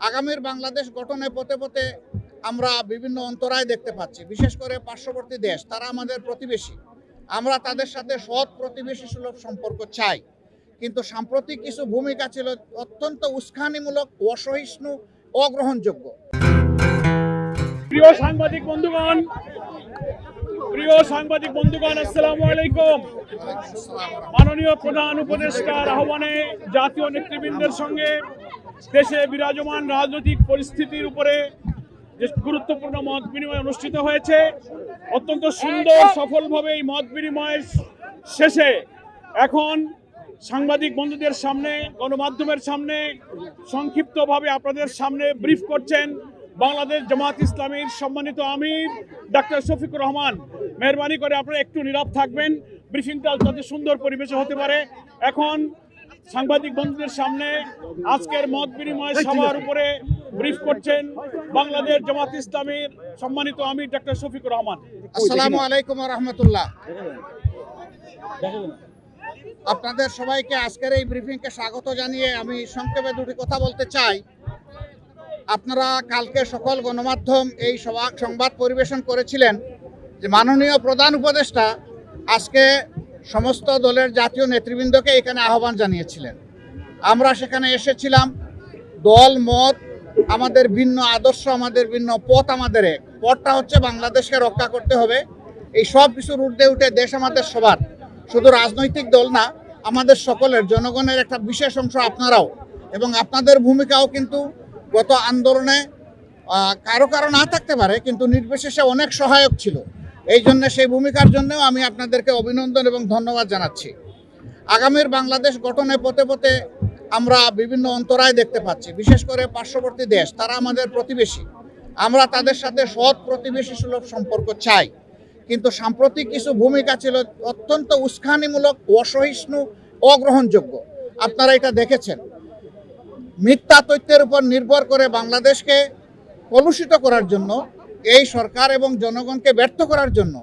আগামীর বাংলাদেশ গঠনে পথে পথে আমরা বিভিন্ন অন্তরায় দেখতে পাচ্ছি। বিশেষ করে পার্শ্ববর্তী দেশ, তারা আমাদের প্রতিবেশী। আমরা তাদের সাথে সৎ প্রতিবেশী সুলভ সম্পর্ক চাই, কিন্তু সাম্প্রতিক কিছু ভূমিকা ছিল অত্যন্ত উস্কানিমূলক, অসহিষ্ণু, অগ্রহণযোগ্য। প্রিয় সাংবাদিক বন্ধুগণ, আসসালামু আলাইকুম। মাননীয় প্রধান উপদেষ্টার আহ্বানে জাতীয় নেতৃবৃন্দের সঙ্গে দেশে বিরাজমান রাজনৈতিক পরিস্থিতির উপরে যে গুরুত্বপূর্ণ মত বিনিময় অনুষ্ঠিত হয়েছে, অত্যন্ত সুন্দর সফলভাবে এই মত বিনিময়ের শেষে এখন সাংবাদিক বন্ধুদের সামনে, গণমাধ্যমের সামনে সংক্ষিপ্তভাবে আপনাদের সামনে ব্রিফ করছেন বাংলাদেশ জামাত ইসলামীর সম্মানিত আমির ডাক্তার শফিকুর রহমান। মেহরবানি করে আপনারা একটু নীরব থাকবেন, ব্রিফিংটা যাতে সুন্দর পরিবেশে হতে পারে। এখন সাংবাদিক বন্ধুদের সামনে আজকের মত বিনিময় সভার উপরে ব্রিফ করছেন বাংলাদেশ জামাত ইসলামীর সম্মানিত আমির ডাক্তার শফিকুর রহমান। আসসালামু আলাইকুম ওয়া রাহমাতুল্লাহ। আপনাদের সবাইকে আজকের এই ব্রিফিংকে স্বাগত জানিয়ে আমি সংক্ষেপে দুটি কথা বলতে চাই। আপনারা কালকে সকল গণমাধ্যম এই সংবাদ পরিবেশন করেছিলেন যে মাননীয় প্রধান উপদেষ্টা আজকে সমস্ত দলের জাতীয় নেতৃবৃন্দকে এখানে আহ্বান জানিয়েছিলেন। আমরা সেখানে এসেছিলাম। দল মত আমাদের ভিন্ন, আদর্শ আমাদের ভিন্ন, পথ আমাদের এক। পথটা হচ্ছে বাংলাদেশকে রক্ষা করতে হবে। এই সব কিছুর ঊর্ধ্বে উঠে দেশ আমাদের সবার, শুধু রাজনৈতিক দল না, আমাদের সকলের, জনগণের একটা বিশেষ অংশ আপনারাও, এবং আপনাদের ভূমিকাও কিন্তু গত আন্দোলনে কারো কারো না থাকতে পারে, কিন্তু নির্বিশেষে অনেক সহায়ক ছিল। এই জন্য সেই ভূমিকার জন্যও আমি আপনাদেরকে অভিনন্দন এবং ধন্যবাদ জানাচ্ছি। আগামীর বাংলাদেশ গঠনে পথে পথে আমরা বিভিন্ন অন্তরায় দেখতে পাচ্ছি। বিশেষ করে পার্শ্ববর্তী দেশ, তারা আমাদের প্রতিবেশী। আমরা তাদের সাথে সৎ প্রতিবেশী সুলভ সম্পর্ক চাই, কিন্তু সাম্প্রতিক কিছু ভূমিকা ছিল অত্যন্ত উস্কানিমূলক, অসহিষ্ণু, অগ্রহণযোগ্য। আপনারা এটা দেখেছেন। মিথ্যা তথ্যের উপর নির্ভর করে বাংলাদেশকে কলুষিত করার জন্য, এই সরকার এবং জনগণকে ব্যর্থ করার জন্য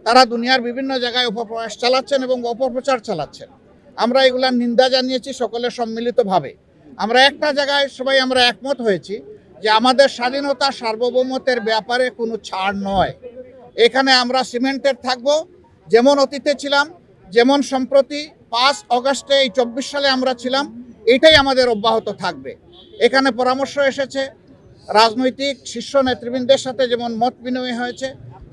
তারা দুনিয়ার বিভিন্ন জায়গায় অপপ্রয়াস চালাচ্ছেন এবং অপপ্রচার চালাচ্ছেন। আমরা এগুলার নিন্দা জানিয়েছি সকলের সম্মিলিতভাবে। আমরা একটা জায়গায় সবাই আমরা একমত হয়েছি যে আমাদের স্বাধীনতা, সার্বভৌমত্বের ব্যাপারে কোনো ছাড় নয়। এখানে আমরা সিমেন্টেড থাকব, যেমন অতীতে ছিলাম, যেমন সম্প্রতি 5 অগস্টে এই 24 সালে আমরা ছিলাম, এটাই আমাদের অব্যাহত থাকবে। এখানে পরামর্শ এসেছে রাজনৈতিক শীর্ষ নেতৃবৃন্দের সাথে, যেমন মত বিনিময় হয়েছে,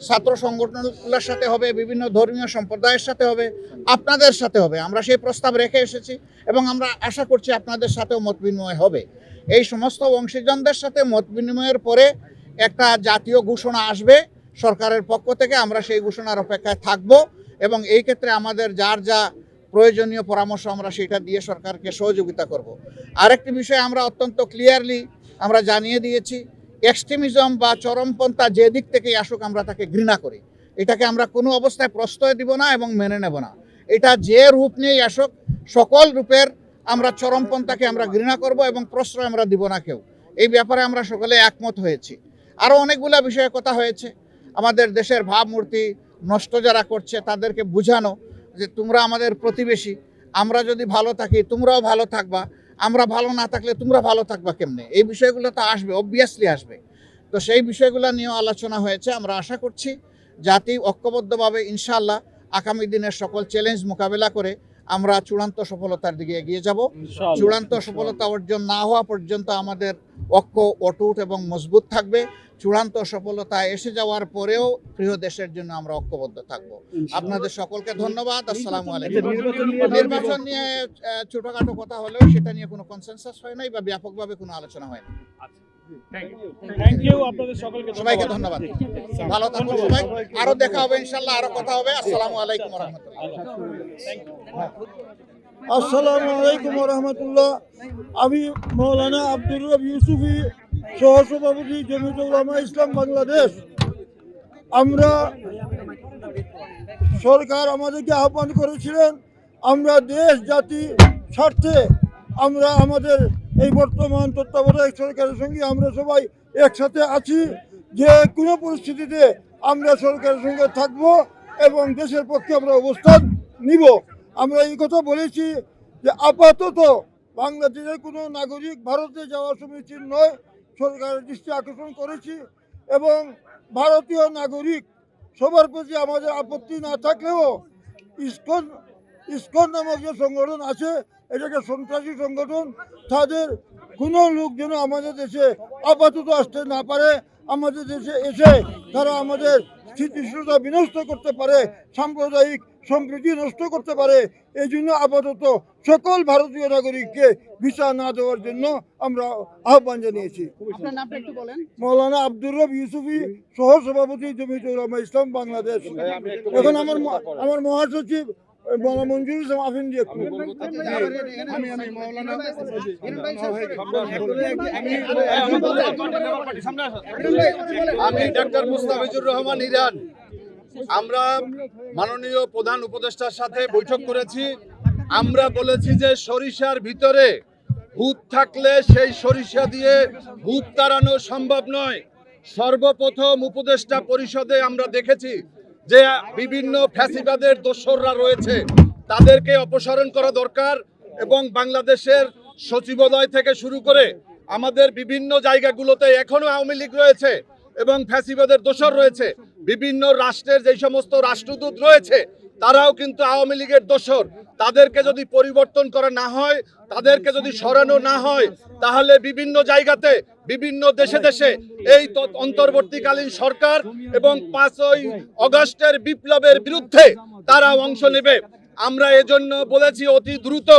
ছাত্র সংগঠনগুলোর সাথে হবে, বিভিন্ন ধর্মীয় সম্প্রদায়ের সাথে হবে, আপনাদের সাথে হবে। আমরা সেই প্রস্তাব রেখে এসেছি এবং আমরা আশা করছি আপনাদের সাথেও মত বিনিময় হবে। এই সমস্ত অংশীজনদের সাথে মত বিনিময়ের পরে একটা জাতীয় ঘোষণা আসবে সরকারের পক্ষ থেকে। আমরা সেই ঘোষণার অপেক্ষায় থাকব এবং এই ক্ষেত্রে আমাদের যার যা প্রয়োজনীয় পরামর্শ আমরা সেটা দিয়ে সরকারকে সহযোগিতা করব। আরেকটি বিষয় আমরা অত্যন্ত ক্লিয়ারলি আমরা জানিয়ে দিয়েছি, এক্সট্রিমিজম বা চরমপন্থা যে দিক থেকেই আসুক আমরা তাকে ঘৃণা করি। এটাকে আমরা কোনো অবস্থায় প্রশ্রয় দিব না এবং মেনে নেব না। এটা যে রূপ নিয়েই আসুক, সকল রূপের আমরা চরমপন্থাকে আমরা ঘৃণা করব এবং প্রশ্রয় আমরা দিব না কেউ। এই ব্যাপারে আমরা সকলে একমত হয়েছি। আরও অনেকগুলো বিষয়ে কথা হয়েছে। আমাদের দেশের ভাবমূর্তি নষ্ট যারা করছে তাদেরকে বোঝানো যে তোমরা আমাদের প্রতিবেশী, আমরা যদি ভালো থাকি তোমরাও ভালো থাকবা, আমরা ভালো না থাকলে তোমরা ভালো থাকবা কেমনে। এই বিষয়গুলো তো আসবে, অবভিয়াসলি আসবে। তো সেই বিষয়গুলো নিয়েও আলোচনা হয়েছে। আমরা আশা করছি জাতি ঐক্যবদ্ধভাবে ইনশাআল্লাহ আগামী দিনের সকল চ্যালেঞ্জ মোকাবেলা করে আমরা চূড়ান্ত সফলতার দিকে এগিয়ে যাব। চূড়ান্ত সফলতা অর্জন না হওয়া পর্যন্ত আমাদের ঐক্য অটুট এবং মজবুত থাকবে। চূড়ান্ত সফলতা এসে যাওয়ার পরেও প্রিয় দেশের জন্য আমরা ঐক্যবদ্ধ থাকব। আপনাদের সকলকে ধন্যবাদ। আসসালামু আলাইকুম। নির্বাচন নিয়ে ছোটখাটো কথা হলেও সেটা নিয়ে কোনো কনসেনসাস হয় নাই বা ব্যাপকভাবে কোনো আলোচনা হয় না। থ্যাংক ইউ আপনাদের সকলকে, সবাইকে ধন্যবাদ। ভালো থাকুন সবাই। আরো দেখা হবে ইনশাআল্লাহ, আরো কথা হবে। আসসালামু আলাইকুম ওয়া রাহমাতুল্লাহ। আসসালামু আলাইকুম ওয়া রাহমাতুল্লাহ। আমি মৌলানা আব্দুর রব ইউসুফি, সহসভাপতি জমিয়তুল উলামা ইসলাম বাংলাদেশ। আমরা সরকার আমাদেরকে আহ্বান করেছিলেন, আমরা দেশ জাতি স্বার্থে আমরা আমাদের এই বর্তমান তত্ত্বাবধায়ক সরকারের সঙ্গে আমরা সবাই একসাথে আছি। যে কোনো পরিস্থিতিতে আমরা সরকারের সঙ্গে থাকব এবং দেশের পক্ষে আমরা অবস্থান নিব। আমরা এই কথা বলেছি যে আপাতত বাংলাদেশের কোনো নাগরিক ভারতে যাওয়া সমীচীন নয়, সরকারের দৃষ্টি আকর্ষণ করেছি। এবং ভারতীয় নাগরিক সবার প্রতি আমাদের আপত্তি না থাকলেও ইসকন ইসকন নামক যে সংগঠন আছে, এটাকে সন্ত্রাসী সংগঠন, তাদের কোনো লোক যেন আমাদের দেশে আপাতত আসতে না পারে। আমাদের দেশে এসে তারা আমাদের স্থিতিশীলতা বিনষ্ট করতে পারে, সাম্প্রদায়িক সম্প্রীতি নষ্ট করতে পারে। এই জন্য আপাতত সকল ভারতীয় নাগরিককে ভিসা না দেওয়ার জন্য আমরা আহ্বান জানিয়েছি। আপনার নামটা একটু বলেন। মৌলানা আব্দুর রব ইউসুফি, সহ সভাপতি জমিয়তুল উলামা ইসলাম বাংলাদেশ। এখন আমার মহাসচিব মৌলানা মঞ্জুর ইসলাম আফিন্দি একটু। আমি ডক্টর মুস্তাফিজুর রহমান ইরান। আমরা মাননীয় প্রধান উপদেষ্টার সাথে বৈঠক করেছি। আমরা বলেছি যে সরিষার ভিতরে ভূত থাকলে সেই সরিষা দিয়ে ভূত তাড়ানো সম্ভব নয়। সর্বপ্রথম উপদেষ্টা পরিষদে আমরা দেখেছি যে বিভিন্ন ফ্যাসিবাদের দোসররা রয়েছে, তাদেরকে অপসারণ করা দরকার। এবং বাংলাদেশের সচিবালয় থেকে শুরু করে আমাদের বিভিন্ন জায়গাগুলোতে এখনো আওয়ামী লীগ রয়েছে এবং ফ্যাসিবাদের দোসর রয়েছে। বিভিন্ন রাষ্ট্রের যেই সমস্ত রাষ্ট্রদূত রয়েছে তারাও কিন্তু আওয়ামী লীগের দোসর। তাদেরকে যদি পরিবর্তন করা না হয়, তাদেরকে যদি সরানো না হয়, তাহলে বিভিন্ন জায়গাতে বিভিন্ন দেশে দেশে এই অন্তর্বর্তীকালীন সরকার এবং 5ই আগস্টের বিপ্লবের বিরুদ্ধে তারা অংশ নেবে। আমরা এজন্য বলেছি অতি দ্রুত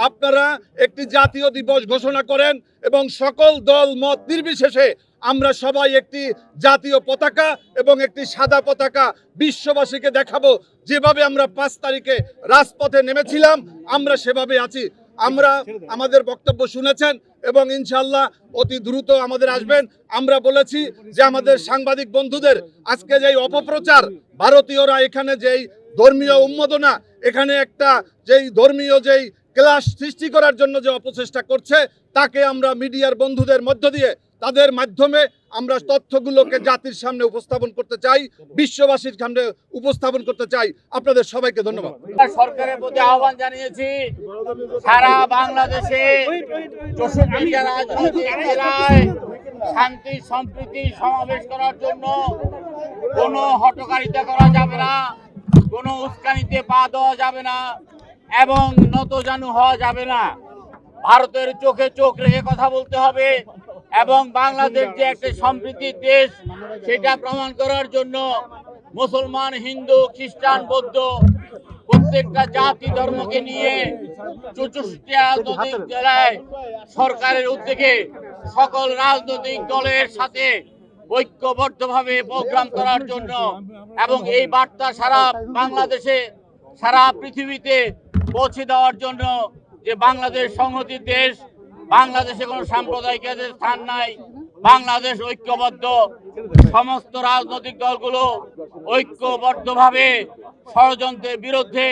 আপনারা একটি জাতীয় দিবস ঘোষণা করেন এবং সকল দল মত নির্বিশেষে আমরা সবাই একটি জাতীয় পতাকা এবং একটি সাদা পতাকা বিশ্ববাসীকে দেখাবো। যেভাবে আমরা 5 তারিখে রাজপথে নেমেছিলাম আমরা সেভাবে আছি। আমরা আমাদের বক্তব্য শুনেছেন এবং ইনশাআল্লাহ অতি দ্রুত আমাদের আসবেন। আমরা বলেছি যে আমাদের সাংবাদিক বন্ধুদের আজকে যেই অপপ্রচার, ভারতীয়রা এখানে যেই ধর্মীয় উন্মাদনা, এখানে একটা যেই ধর্মীয় যেই ক্লাস সৃষ্টি করার জন্য যে অপচেষ্টা করছে, তাকে আমরা মিডিয়ার বন্ধুদের মধ্য দিয়ে তাদের মাধ্যমে আমরা তথ্যগুলোকে জাতির সামনে উপস্থাপন করতে চাই, বিশ্ববাসীর সামনে উপস্থাপন করতে চাই। আপনাদের সবাইকে ধন্যবাদ। সরকারের প্রতি আহ্বান জানিয়েছি সারা বাংলাদেশে 64টা রাজনৈতিক জেলায় শান্তি সম্প্রীতি সমাবেশ করার জন্য কোনো হটকারিতা করা যাবে না, কোনো উস্কানিতে পা দেওয়া যাবে না এবং নতজানু হওয়া যাবে না। ভারতের চোখে চোখ রেখে কথা বলতে হবে এবং বাংলাদেশ যে একটা সম্প্রীতির দেশ সেটা প্রমাণ করার জন্য মুসলমান, হিন্দু, খ্রিস্টান, বৌদ্ধ প্রত্যেকটা জাতি ধর্মকে নিয়ে 64টা রাজনৈতিক জেলায় সরকারের উদ্যোগে সকল রাজনৈতিক দলের সাথে ঐক্যবদ্ধভাবে প্রোগ্রাম করার জন্য এবং এই বার্তা সারা বাংলাদেশে সারা পৃথিবীতে পৌঁছে দেওয়ার জন্য যে বাংলাদেশ সংহতির দেশ, বাংলাদেশে কোনো সাম্প্রদায়িক স্থান নাই, বাংলাদেশ ঐক্যবদ্ধ। সমস্ত রাজনৈতিক দলগুলো ঐক্যবদ্ধভাবে ষড়যন্ত্রের বিরুদ্ধে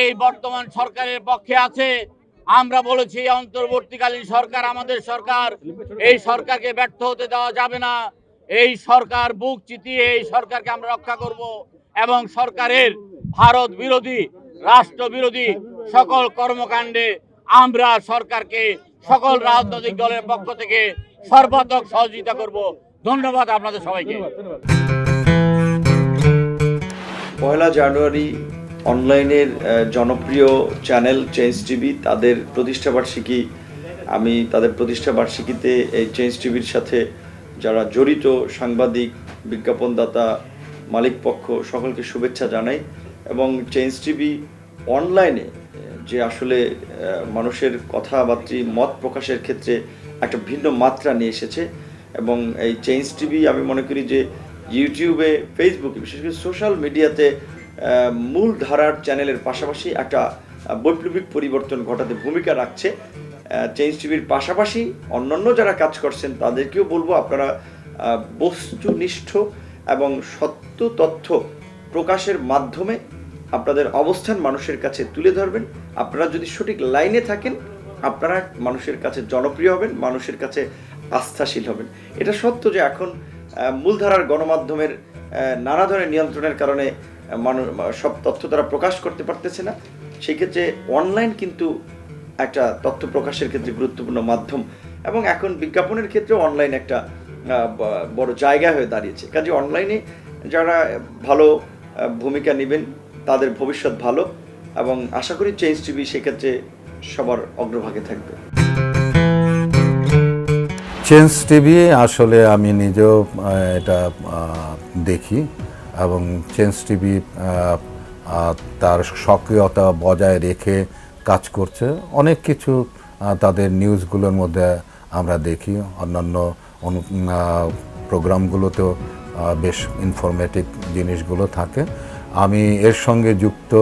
এই বর্তমান সরকারের পক্ষে আছে। আমরা বলেছি অন্তর্বর্তীকালীন সরকার আমাদের সরকার, এই সরকারকে ব্যর্থ হতে দেওয়া যাবে না। এই সরকার বুক চিতিয়ে এই সরকারকে আমরা রক্ষা করব এবং সরকারের ভারত বিরোধী, রাষ্ট্র বিরোধী সকল কর্মকাণ্ডে আমরা সরকারকে সকল রাজনৈতিক দলের পক্ষ থেকে সর্বাত্মক সহযোগিতা করব। ধন্যবাদ আপনাদের সবাইকে। 1 জানুয়ারি অনলাইনের জনপ্রিয় চ্যানেল চেঞ্জ টিভি তাদের প্রতিষ্ঠাবার্ষিকী। আমি তাদের প্রতিষ্ঠাবার্ষিকীতে এই চেঞ্জ টিভির সাথে যারা জড়িত সাংবাদিক, বিজ্ঞাপনদাতা, মালিকপক্ষ সকলকে শুভেচ্ছা জানাই। এবং চেঞ্জ টিভি অনলাইনে যে আসলে মানুষের কথাবার্তা মত প্রকাশের ক্ষেত্রে একটা ভিন্ন মাত্রা নিয়ে এসেছে এবং এই চেঞ্জ টিভি আমি মনে করি যে ইউটিউবে, ফেসবুকে, বিশেষ করে সোশ্যাল মিডিয়াতে মূল ধারার চ্যানেলের পাশাপাশি একটা বৈপ্লবিক পরিবর্তন ঘটাতে ভূমিকা রাখছে। চেঞ্জ টিভির পাশাপাশি অন্যান্য যারা কাজ করছেন তাদেরকেও বলবো আপনারা বস্তুনিষ্ঠ এবং সত্য তথ্য প্রকাশের মাধ্যমে আপনাদের অবস্থান মানুষের কাছে তুলে ধরবেন। আপনারা যদি সঠিক লাইনে থাকেন আপনারা মানুষের কাছে জনপ্রিয় হবেন, মানুষের কাছে আস্থাশীল হবেন। এটা সত্য যে এখন মূলধারার গণমাধ্যমের নানা ধরনের নিয়ন্ত্রণের কারণে সব তথ্য তারা প্রকাশ করতে পারতেছে না। সেই ক্ষেত্রে অনলাইন কিন্তু একটা তথ্য প্রকাশের ক্ষেত্রে গুরুত্বপূর্ণ মাধ্যম, এবং এখন বিজ্ঞাপনের ক্ষেত্রেও অনলাইন একটা বড় জায়গা হয়ে দাঁড়িয়েছে। কাজে অনলাইনে যারা ভালো ভূমিকা নেবেন তাদের ভবিষ্যৎ ভালো, এবং আশা করি চেঞ্জ টিভি সেক্ষেত্রে সবার অগ্রভাগে থাকবে। চেঞ্জ টিভি আসলে আমি নিজেও এটা দেখি, এবং চেঞ্জ টিভি তার সক্রিয়তা বজায় রেখে কাজ করছে। অনেক কিছু তাদের নিউজগুলোর মধ্যে আমরা দেখি, অন্যান্য প্রোগ্রামগুলোতেও বেশ ইনফরমেটিভ জিনিসগুলো থাকে। আমি এর সঙ্গে যুক্ত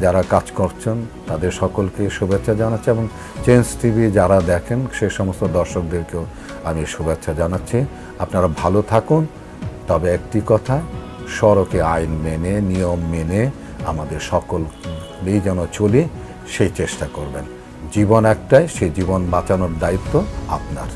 যারা কাজ করছেন তাদের সকলকে শুভেচ্ছা জানাচ্ছি, এবং চেঞ্জ টিভি যারা দেখেন সে সমস্ত দর্শকদেরকেও আমি শুভেচ্ছা জানাচ্ছি। আপনারা ভালো থাকুন, তবে একটি কথা, সড়কে আইন মেনে নিয়ম মেনে আমাদের সকলেই যেন চলি সেই চেষ্টা করবেন। জীবন একটাই, সেই জীবন বাঁচানোর দায়িত্ব আপনার।